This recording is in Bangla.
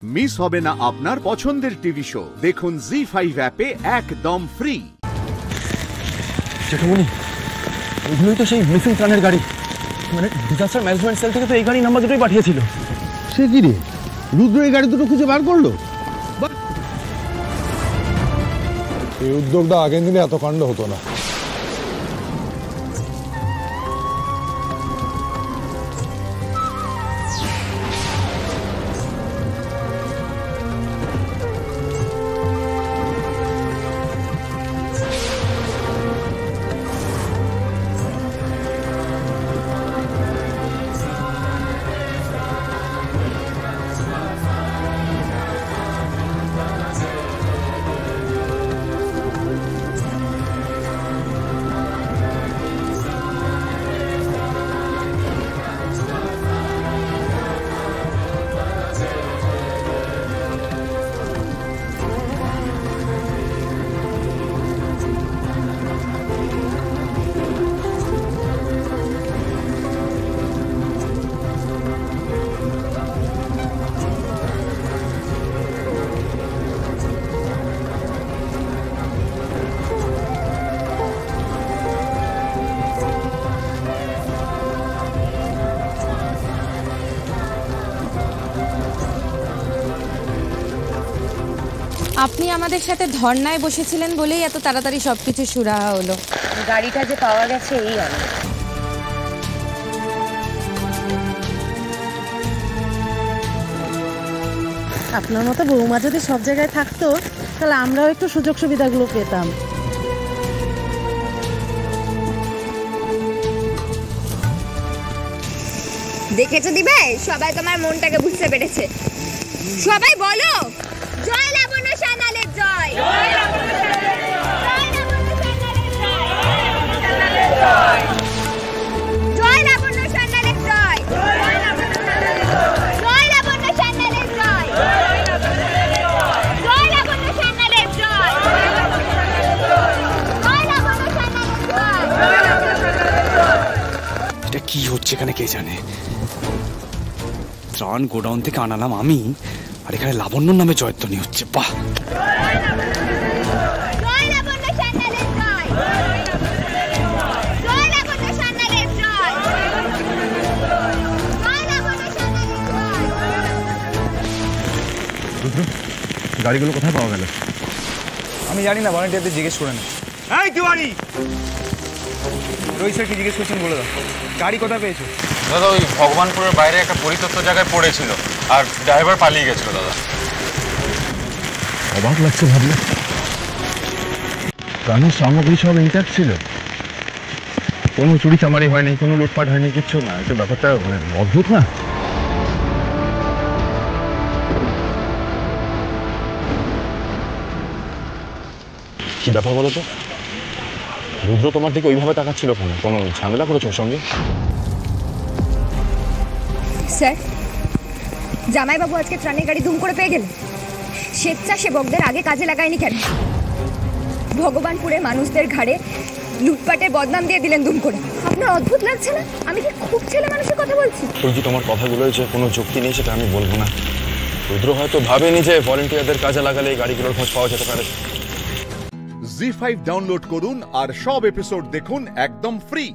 মিস হবে না আপনার পছন্দের টিভি শো। দেখুন জি5 অ্যাপে একদম ফ্রি। জেঠুমনি, এগুলোই তো সেই মিসিং প্রাণের গাড়ি। মানে ডিজাস্টার ম্যানেজমেন্ট সেল থেকে তো এই গাড়ি নাম্বার দুটোই পাঠিয়েছিল। সে কি রে, রুদ্র এই গাড়ি দুটো খুঁজে বার করলো? এই উদ্যোগটা আগের দিনে এত কাণ্ড হতো না। আপনি আমাদের সাথে ধর্নায় বসেছিলেন বলেই এত তাড়াতাড়ি সবকিছু সুরাহা হলো। গাড়িটা যে পাওয়া গেছে এই অনেক। আপনার মতো বৌমা যদি সব জায়গায় থাকতো তাহলে আমরাও একটু সুযোগ সুবিধাগুলো পেতাম। দেখেছো দিবে, সবাই তোমার মনটাকে বুঝতে পেরেছে। সবাই বলো জয় লাবণ্য সান্যালের জয়, জয় লাবণ্য সান্যালের জয়, জয় লাবণ্য সান্যালের জয়, জয় লাবণ্য সান্যালের জয়, জয় লাবণ্য সান্যালের জয়, জয় লাবণ্য সান্যালের জয়। এটা কি হচ্ছে এখানে কে জানে। ত্রাণ গোডাউন থেকে আনালাম আমি, আর এখানে লাবণ্যর নামে জয়ধ্বনি হচ্ছে। বাহ, গাড়িগুলো কোথায় পাওয়া গেল? আমি জানি না, ভলেন্টিয়ারদের জিজ্ঞেস করে না। এই তিওয়ারি, রোহিত স্যারকে জিজ্ঞেস করছেন, বলে দাও গাড়ি কোথায় পেয়েছো? দাদা ওই ভগবানপুরের বাইরে একটা পরিত্যক্ত জায়গায় পড়েছিল, আর ড্রাইভার পালিয়ে গেছিল দাদা। অবাক লাগছে ভাবলে, প্রাণের সামগ্রী সব ইনট্যাক্ট ছিল, কোনো চুরি চামারি হয়নি, কোনো লুটপাট হয়নি, কিচ্ছু না। এটা ব্যাপারটা অদ্ভুত না? কি ব্যাপার বলো তো? রুদ্র তোমার দিকে ওইভাবে তাকাচ্ছিল কেন? কোনো ঝামেলা করেছো ওর সঙ্গে? স্যার, জামাইবাবু আজকে ত্রাণের গাড়ি ধুম করে পেয়ে গেলেন। স্বেচ্ছাসেবকদের আগে কাজে লাগায়নি কেন? ভগবানপুরে মানুষদের ঘাড়ে লুটপাটের বদনাম দিয়ে দিলেন ধুম করে। আপনার অদ্ভুত লাগছে না? আমি কি খুব ছেলে মানুষের কথা বলছি? তুই তোমার কথাগুলোর যে কোনো যুক্তি নেই সেটা আমি বলবো না। রুদ্র হয়তো ভাবেনি যে ভলেন্টিয়ারদের কাজে লাগালে এই গাড়িগুলোর খোঁজ পাওয়া যেতে পারে। জি5 ডাউনলোড করুন আর সব এপিসোড দেখুন একদম ফ্রি।